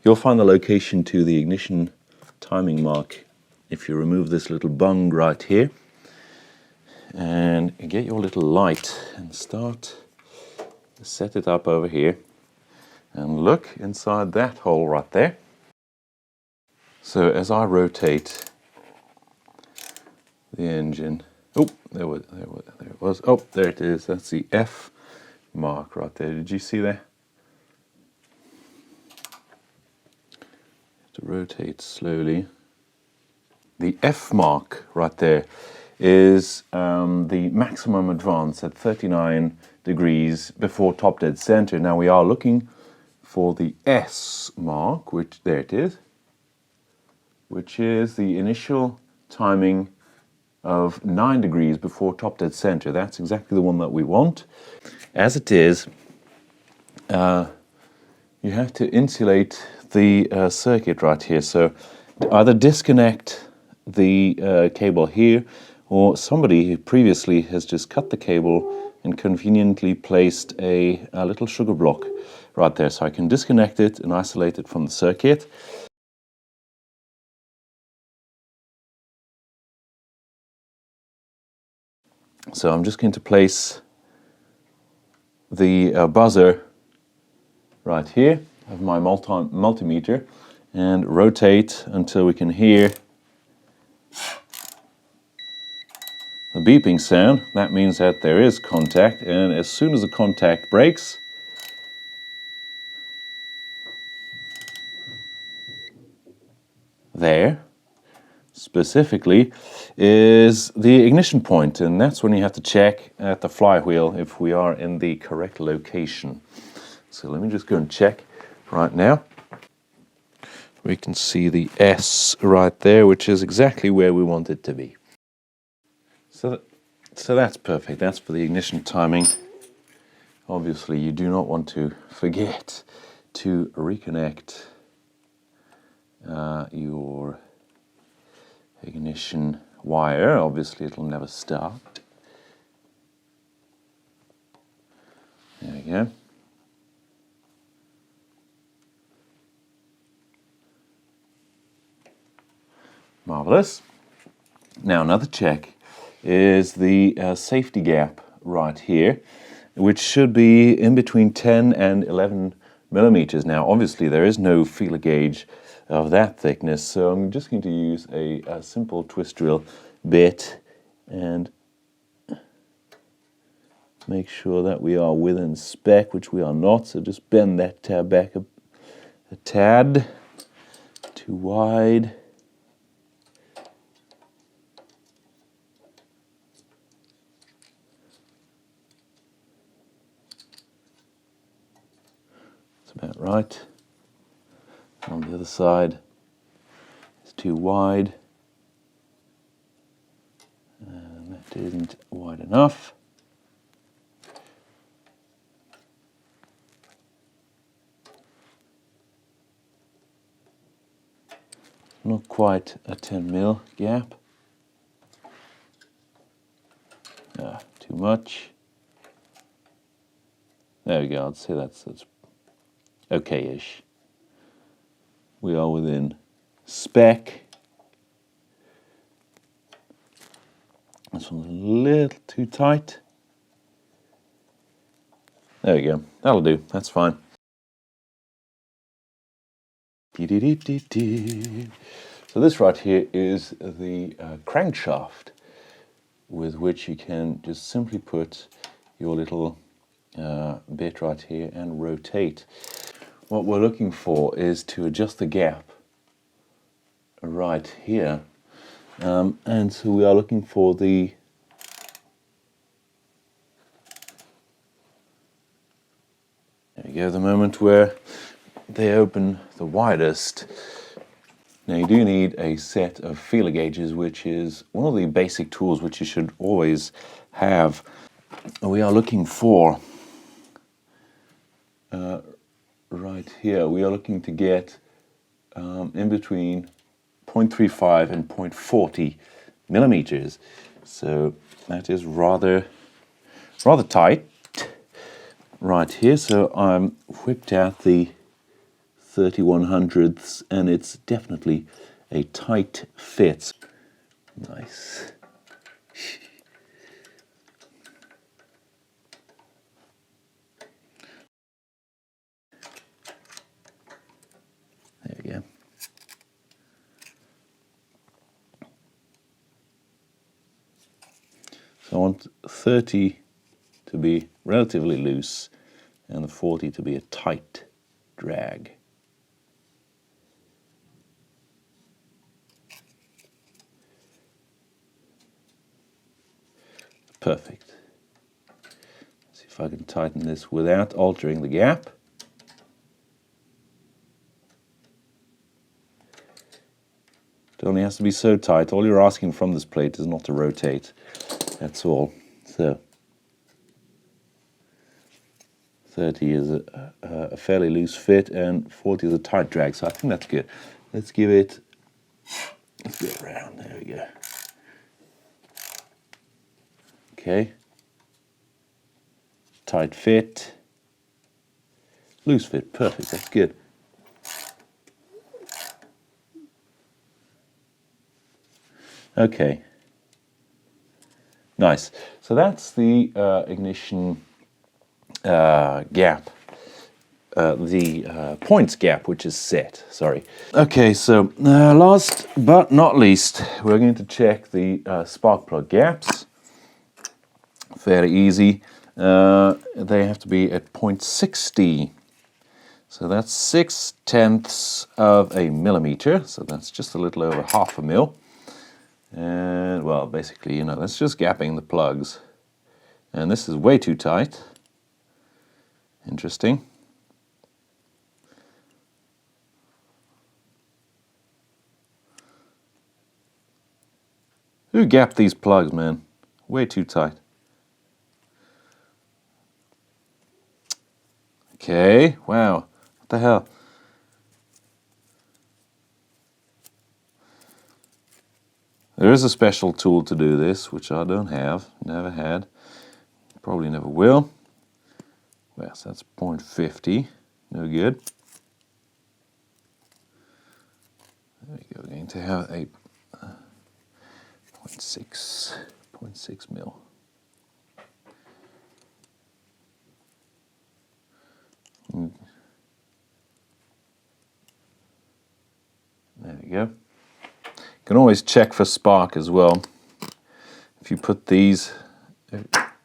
You'll find the location to the ignition timing mark if you remove this little bung right here. And get your little light and set it up over here. And look inside that hole right there. So as I rotate the engine, oh, there it was. Oh, there it is. That's the F mark right there. Did you see that? To rotate slowly. The F mark right there is the maximum advance at 39 degrees before top dead center. Now we are looking for the S mark, which there it is, which is the initial timing of 9 degrees before top dead center. That's exactly the one that we want. As it is, you have to insulate the circuit right here. So either disconnect the cable here, or somebody who previously has just cut the cable and conveniently placed a little sugar block right there. So I can disconnect it and isolate it from the circuit. So I'm just going to place the buzzer right here of my multimeter and rotate until we can hear the beeping sound. That means that there is contact, and as soon as the contact breaks, there specifically is the ignition point, and that's when you have to check at the flywheel if we are in the correct location. So let me just go and check right now. We can see the S right there, which is exactly where we want it to be. So that's perfect. That's for the ignition timing. Obviously, you do not want to forget to reconnect your ignition wire. Obviously, it'll never start. There we go. Marvelous. Now another check is the safety gap right here, which should be in between 10 and 11 millimeters. Now obviously there is no feeler gauge of that thickness, so I'm just going to use a simple twist drill bit and make sure that we are within spec, which we are not. So just bend that tab back a tad. Too wide. About right. On the other side, it's too wide, and that isn't wide enough. Not quite a 10 mil gap. Too much. There we go. I'd say that's okay-ish. We are within spec. This one's a little too tight. There we go. That'll do. That's fine. So this right here is the crankshaft with which you can just simply put your little bit right here and rotate. What we're looking for is to adjust the gap right here, and so we are looking for the there you go, the moment where they open the widest. Now you do need a set of feeler gauges, which is one of the basic tools which you should always have. We are looking for right here, we are looking to get in between 0.35 and 0.40 millimeters. So that is rather tight right here. So I'm whipped out the 31/100ths, and it's definitely a tight fit. Nice. There we go. So I want 30 to be relatively loose and the 40 to be a tight drag. Perfect. See if I can tighten this without altering the gap. It only has to be so tight. All you're asking from this plate is not to rotate. That's all. So 30 is a fairly loose fit and 40 is a tight drag. So I think that's good. Let's get it around. There we go. Okay. Tight fit. Loose fit. Perfect. That's good. Okay. Nice. So that's the ignition gap, the points gap, which is set. Sorry. Okay, so last but not least, we're going to check the spark plug gaps. Fairly easy. They have to be at 0.60. So that's 0.6 of a millimeter. So that's just a little over half a mil. And well, basically, you know, that's just gapping the plugs. And this is way too tight. Interesting. Who gapped these plugs, man? Way too tight. Okay, wow. What the hell? There is a special tool to do this, which I don't have, never had, probably never will. Well, so that's 0.50, no good. There we go, we're going to have a 0.6 mil. There we go. You can always check for spark as well. If you put these,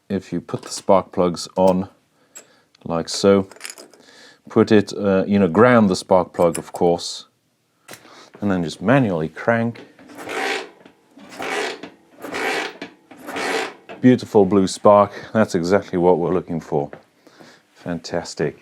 if you put the spark plugs on like so, put it, you know, ground the spark plug, of course, and then just manually crank. Beautiful blue spark. That's exactly what we're looking for. Fantastic.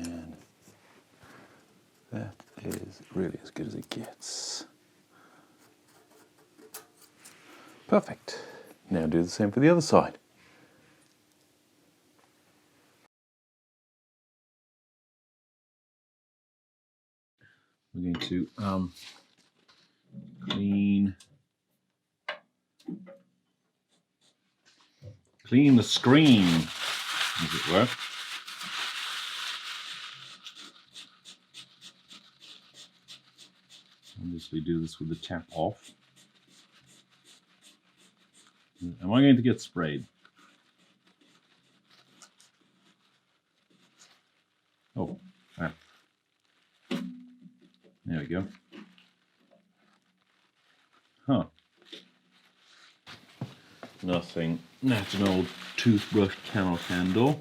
And that is really as good as it gets. Perfect. Now do the same for the other side. We're going to clean the screen, as it were. Obviously do this with the tap off. Am I going to get sprayed? Oh, ah. There we go. Huh. Nothing. That's an old toothbrush cannot handle.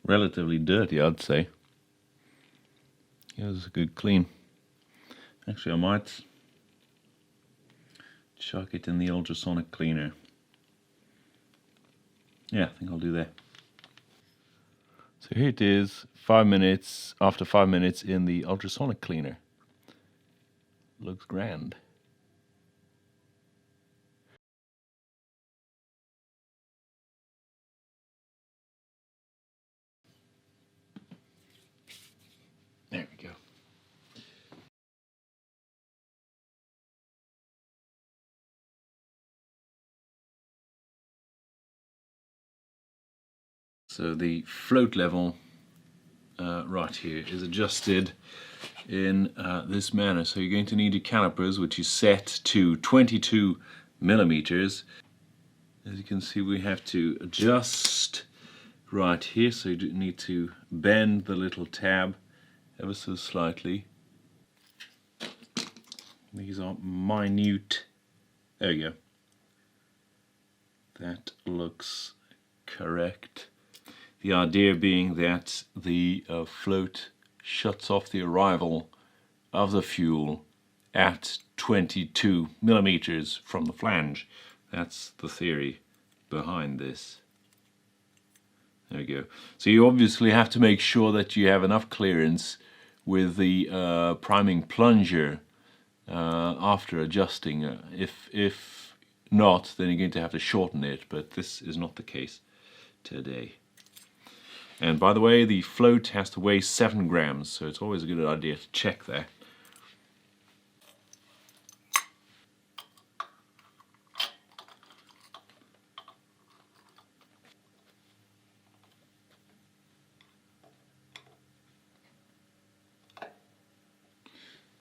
Relatively dirty, I'd say. Here's a good clean. Actually, I might chuck it in the ultrasonic cleaner. Yeah, I think I'll do that. So here it is, 5 minutes, after 5 minutes in the ultrasonic cleaner. Looks grand. There we go. So the float level right here is adjusted in this manner. So you're going to need your calipers, which is set to 22 millimeters. As you can see, we have to adjust right here, so you need to bend the little tab ever so slightly. These are minute. There we go. That looks correct. The idea being that the float shuts off the arrival of the fuel at 22 millimeters from the flange. That's the theory behind this. There we go. So you obviously have to make sure that you have enough clearance with the priming plunger after adjusting. If not, then you're going to have to shorten it, but this is not the case today. And by the way, the float has to weigh 7 grams, so it's always a good idea to check that.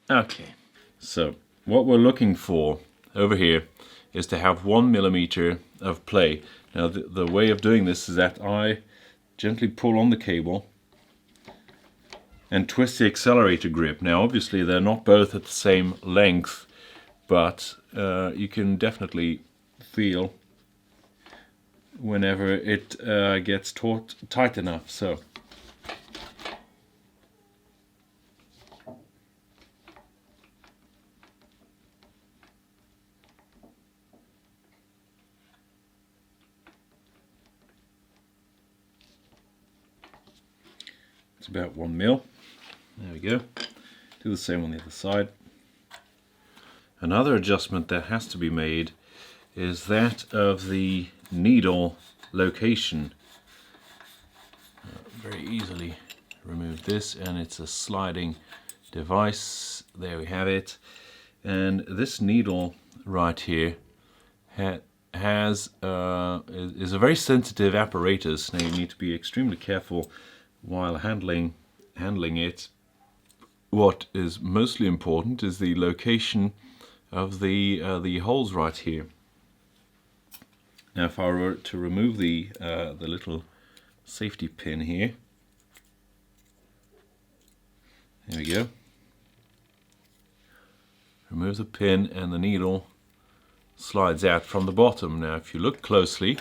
Okay, so what we're looking for over here is to have 1 millimeter of play. Now the way of doing this is that I gently pull on the cable and twist the accelerator grip. Now obviously they're not both at the same length, but you can definitely feel whenever it gets tight enough. So it's about 1 mil. There we go. Do the same on the other side. Another adjustment that has to be made is that of the needle location. very easily remove this, and it's a sliding device. There we have it. And this needle right here is a very sensitive apparatus. Now you need to be extremely careful while handling it. What is mostly important is the location of the holes right here. Now if I were to remove the little safety pin here, there we go. Remove the pin and the needle slides out from the bottom. Now if you look closely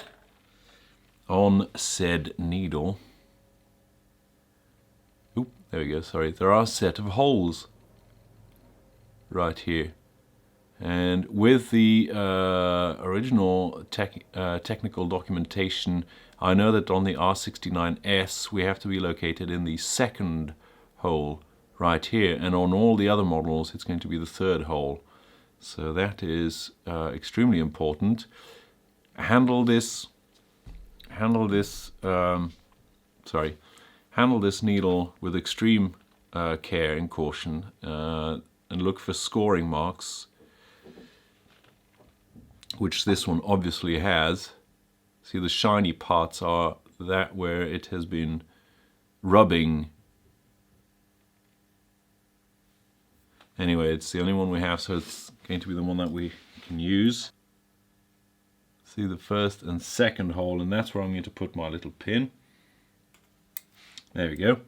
on said needle, oop, there we go, sorry, there are a set of holes right here. And with the original technical documentation, I know that on the R69 S we have to be located in the second hole right here, and on all the other models it's going to be the third hole. So that is extremely important. Handle this needle with extreme care and caution, and look for scoring marks, which this one obviously has. See, the shiny parts are that where it has been rubbing. Anyway, it's the only one we have, so it's going to be the one that we can use. See the first and second hole, and that's where I'm going to put my little pin. There we go.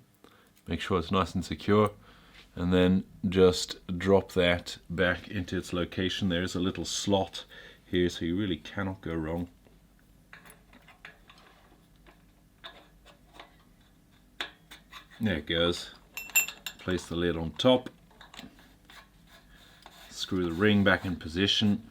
Make sure it's nice and secure, and then just drop that back into its location. There's a little slot here, so you really cannot go wrong. There it goes. Place the lid on top. Screw the ring back in position.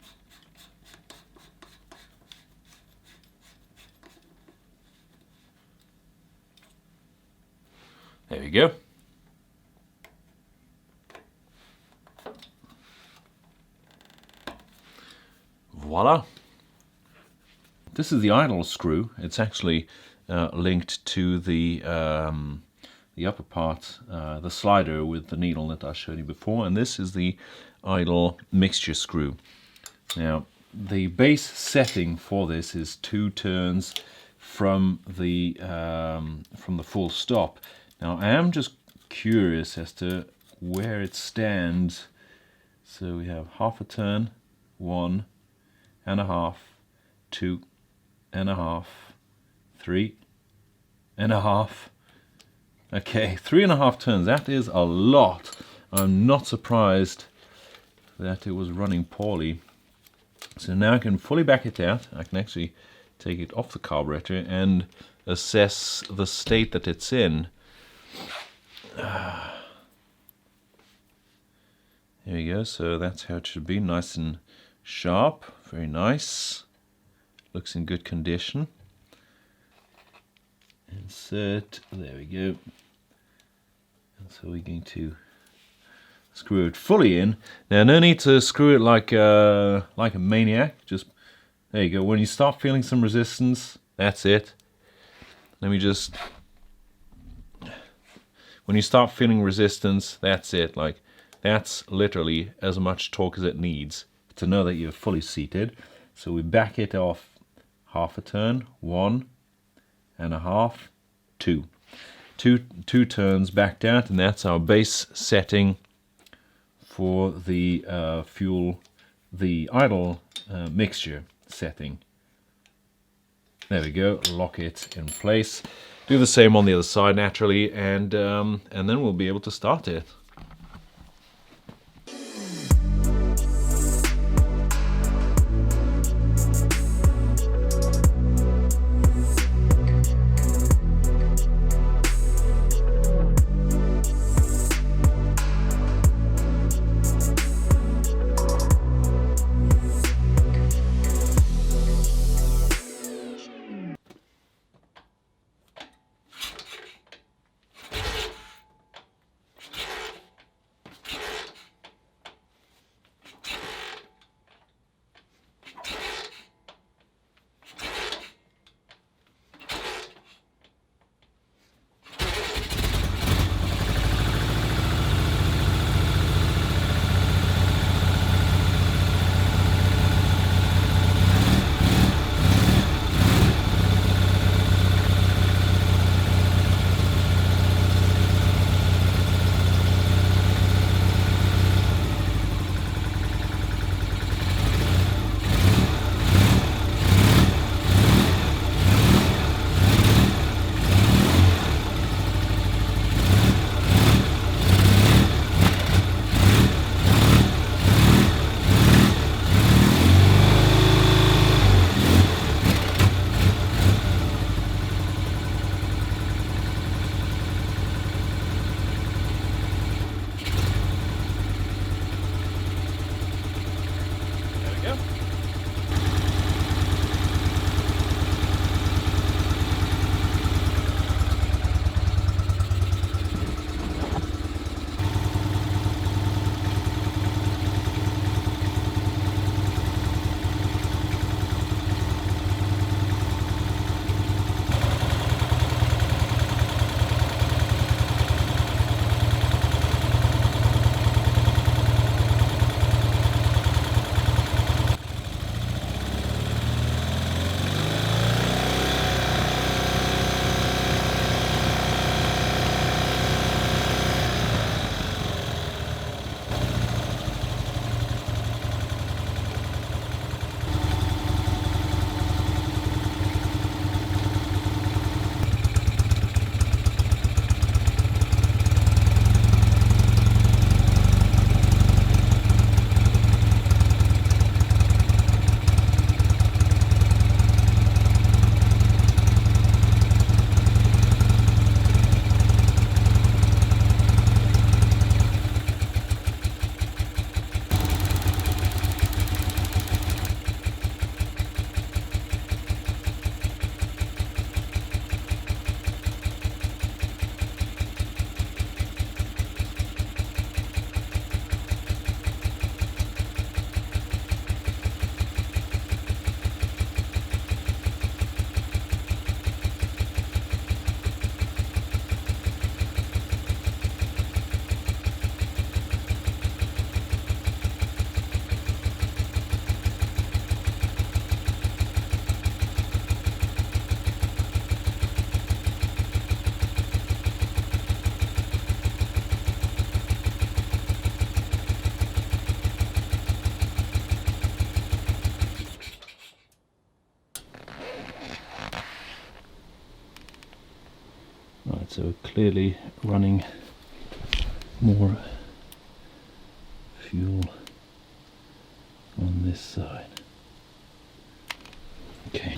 There we go. Voila. This is the idle screw. It's actually linked to the upper part, the slider with the needle that I showed you before, and this is the idle mixture screw. Now the base setting for this is 2 turns from the full stop. Now I am just curious as to where it stands. So we have half a turn, 1.5, 2.5, 3.5. Okay, 3.5 turns. That is a lot. I'm not surprised that it was running poorly. So now I can fully back it out. I can actually take it off the carburetor and assess the state that it's in. There we go. So that's how it should be. Nice and sharp. Very nice. Looks in good condition. Insert. There we go. And so we're going to screw it fully in. Now, no need to screw it like a maniac. Just there you go. When you start feeling some resistance, that's it. Let me just. When you start feeling resistance, that's it. Like that's literally as much torque as it needs to know that you're fully seated. So we back it off half a turn, 1.5, 2. Two turns backed out, and that's our base setting for the the idle mixture setting. There we go. Lock it in place. Do the same on the other side naturally, and then we'll be able to start it. Right, so clearly running more fuel on this side. Okay.